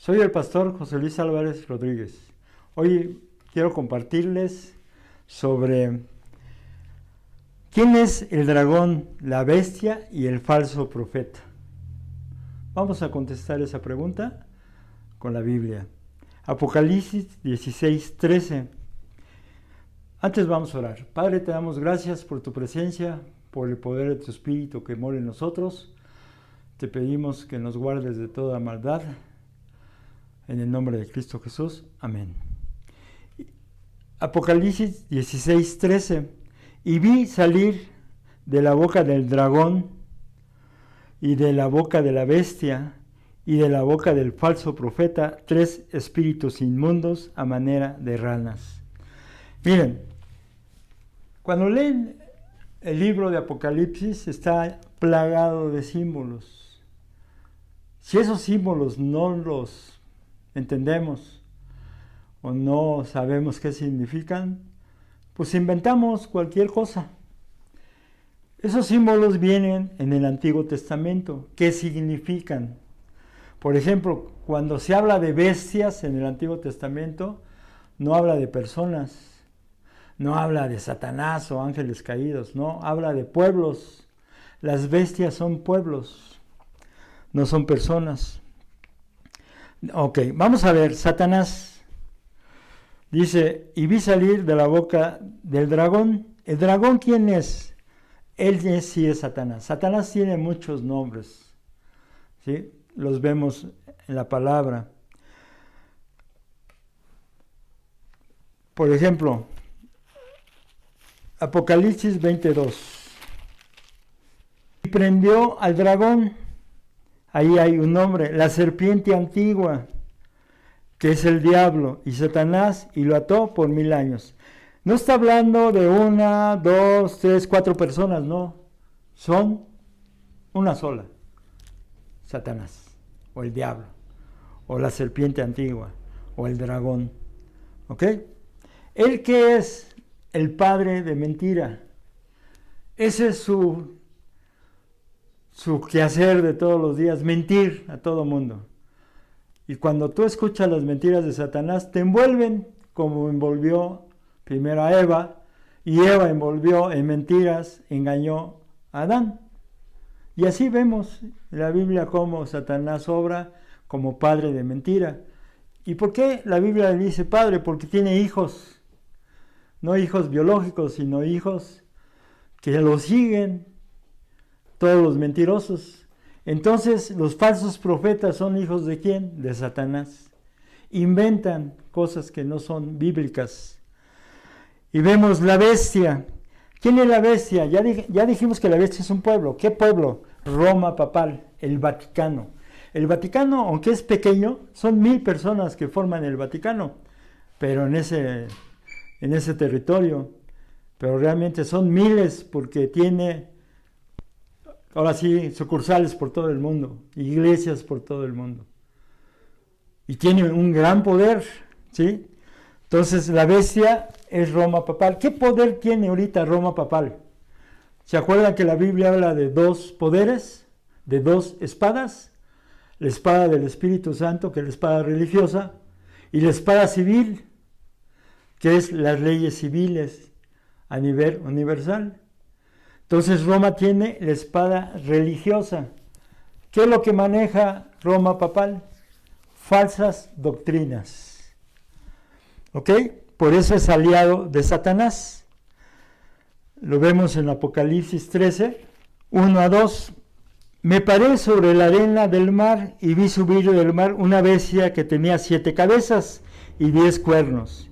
Soy el pastor José Luis Álvarez Rodríguez. Hoy quiero compartirles sobre quién es el dragón, la bestia y el falso profeta. Vamos a contestar esa pregunta con la Biblia. Apocalipsis 16:13. Antes vamos a orar. Padre, te damos gracias por tu presencia, por el poder de tu Espíritu que mora en nosotros. Te pedimos que nos guardes de toda maldad. En el nombre de Cristo Jesús. Amén. Apocalipsis 16:13. Y vi salir de la boca del dragón y de la boca de la bestia y de la boca del falso profeta 3 espíritus inmundos a manera de ranas. Miren, cuando leen el libro de Apocalipsis está plagado de símbolos. Si esos símbolos no los entendemos o no sabemos qué significan, pues inventamos cualquier cosa. Esos símbolos vienen en el Antiguo Testamento. ¿Qué significan? Por ejemplo, cuando se habla de bestias en el Antiguo Testamento, no habla de personas, no habla de Satanás o ángeles caídos, no, habla de pueblos. Las bestias son pueblos, no son personas. Ok, vamos a ver, Satanás dice, y vi salir de la boca del dragón. ¿El dragón quién es? Él sí es Satanás. Satanás tiene muchos nombres, ¿sí? Los vemos en la palabra. Por ejemplo, Apocalipsis 22. Y prendió al dragón. Ahí hay un nombre, la serpiente antigua, que es el diablo y Satanás, y lo ató por 1000 años. No está hablando de 1, 2, 3, 4 personas, no. Son una sola. Satanás, o el diablo, o la serpiente antigua, o el dragón. ¿Ok? Él que es el padre de mentira. Ese es su quehacer de todos los días, mentir a todo mundo. Y cuando tú escuchas las mentiras de Satanás, te envuelven como envolvió primero a Eva, y Eva envolvió en mentiras, engañó a Adán. Y así vemos en la Biblia cómo Satanás obra como padre de mentira. ¿Y por qué la Biblia le dice padre? Porque tiene hijos, no hijos biológicos, sino hijos que lo siguen, todos los mentirosos. Entonces, los falsos profetas son hijos ¿de quién? De Satanás. Inventan cosas que no son bíblicas. Y vemos la bestia. ¿Quién es la bestia? Ya dijimos que la bestia es un pueblo. ¿Qué pueblo? Roma papal, el Vaticano. El Vaticano, aunque es pequeño, son 1000 personas que forman el Vaticano, pero en ese territorio. Pero realmente son miles porque tiene, ahora sí, sucursales por todo el mundo, iglesias por todo el mundo. Y tiene un gran poder, ¿sí? Entonces la bestia es Roma papal. ¿Qué poder tiene ahorita Roma papal? ¿Se acuerdan que la Biblia habla de 2 poderes? De 2 espadas. La espada del Espíritu Santo, que es la espada religiosa, y la espada civil, que es las leyes civiles a nivel universal. Entonces Roma tiene la espada religiosa. ¿Qué es lo que maneja Roma papal? Falsas doctrinas. ¿Ok? Por eso es aliado de Satanás. Lo vemos en Apocalipsis 13, 1-2. Me paré sobre la arena del mar y vi subir del mar una bestia que tenía 7 cabezas y 10 cuernos.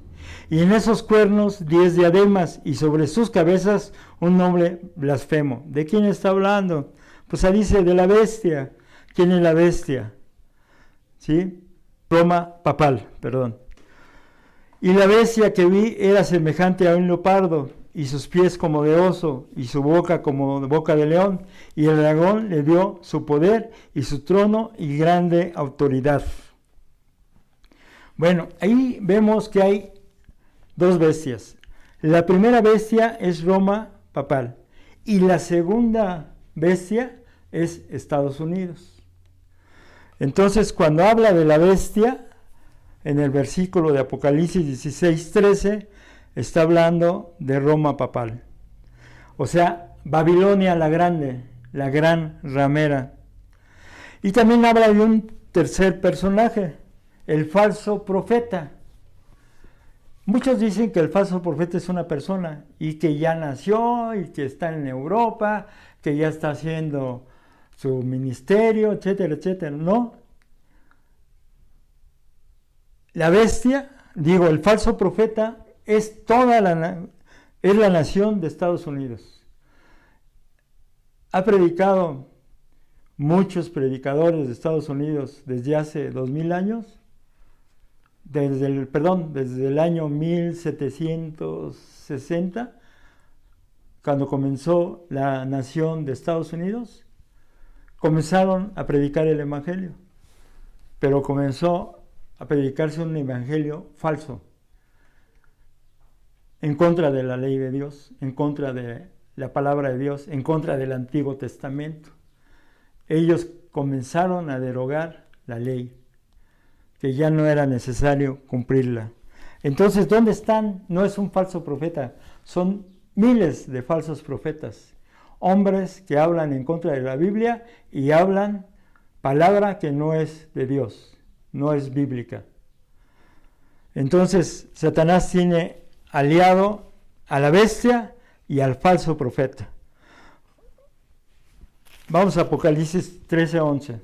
Y en esos cuernos 10 diademas, y sobre sus cabezas un nombre blasfemo. ¿De quién está hablando? Pues ahí dice de la bestia. ¿Quién es la bestia? ¿Sí? Roma papal, perdón. Y la bestia que vi era semejante a un leopardo, y sus pies como de oso, y su boca como de boca de león. Y el dragón le dio su poder y su trono y grande autoridad. Bueno, ahí vemos que hay 2 bestias. La primera bestia es Roma papal y la segunda bestia es Estados Unidos. Entonces, cuando habla de la bestia, en el versículo de Apocalipsis 16:13, está hablando de Roma papal. O sea, Babilonia la grande, la gran ramera. Y también habla de un tercer personaje, el falso profeta. Muchos dicen que el falso profeta es una persona y que ya nació y que está en Europa, que ya está haciendo su ministerio, etcétera, etcétera. No. La bestia, el falso profeta es es la nación de Estados Unidos. Ha predicado muchos predicadores de Estados Unidos desde hace 2000 años. Desde el año 1760, cuando comenzó la nación de Estados Unidos, comenzaron a predicar el evangelio, pero comenzó a predicarse un evangelio falso, en contra de la ley de Dios, en contra de la palabra de Dios, en contra del Antiguo Testamento. Ellos comenzaron a derogar la ley, que ya no era necesario cumplirla. Entonces, ¿dónde están? No es un falso profeta, son miles de falsos profetas, hombres que hablan en contra de la Biblia y hablan palabra que no es de Dios, no es bíblica. Entonces, Satanás tiene aliado a la bestia y al falso profeta. Vamos a Apocalipsis 13:11.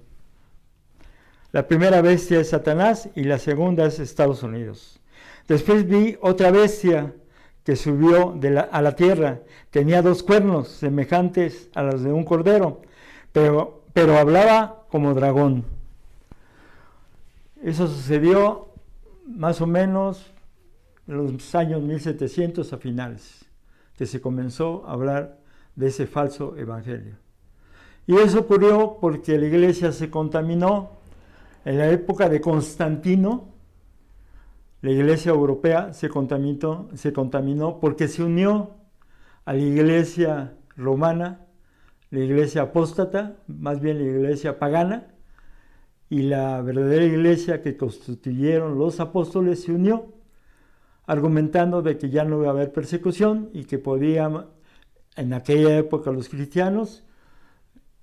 La primera bestia es Satanás y la segunda es Estados Unidos. Después vi otra bestia que subió a la tierra. Tenía 2 cuernos semejantes a los de un cordero, pero hablaba como dragón. Eso sucedió más o menos en los años 1700 a finales, que se comenzó a hablar de ese falso evangelio. Y eso ocurrió porque la iglesia se contaminó. En la época de Constantino, la iglesia europea se contaminó porque se unió a la iglesia romana, la iglesia apóstata, más bien la iglesia pagana, y la verdadera iglesia que constituyeron los apóstoles se unió, argumentando de que ya no iba a haber persecución y que podían, en aquella época, los cristianos,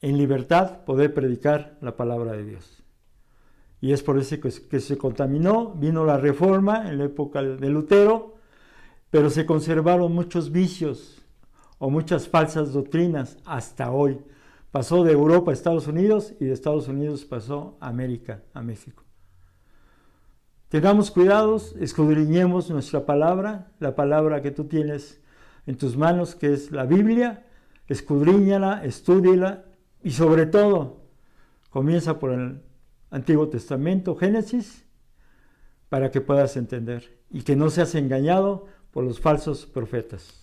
en libertad, poder predicar la palabra de Dios. Y es por eso que se contaminó. Vino la Reforma en la época de Lutero, pero se conservaron muchos vicios o muchas falsas doctrinas hasta hoy. Pasó de Europa a Estados Unidos y de Estados Unidos pasó a América, a México. Tengamos cuidados, escudriñemos nuestra palabra, la palabra que tú tienes en tus manos, que es la Biblia. Escudriñala, estúdiala y sobre todo, comienza por el Antiguo Testamento, Génesis, para que puedas entender y que no seas engañado por los falsos profetas.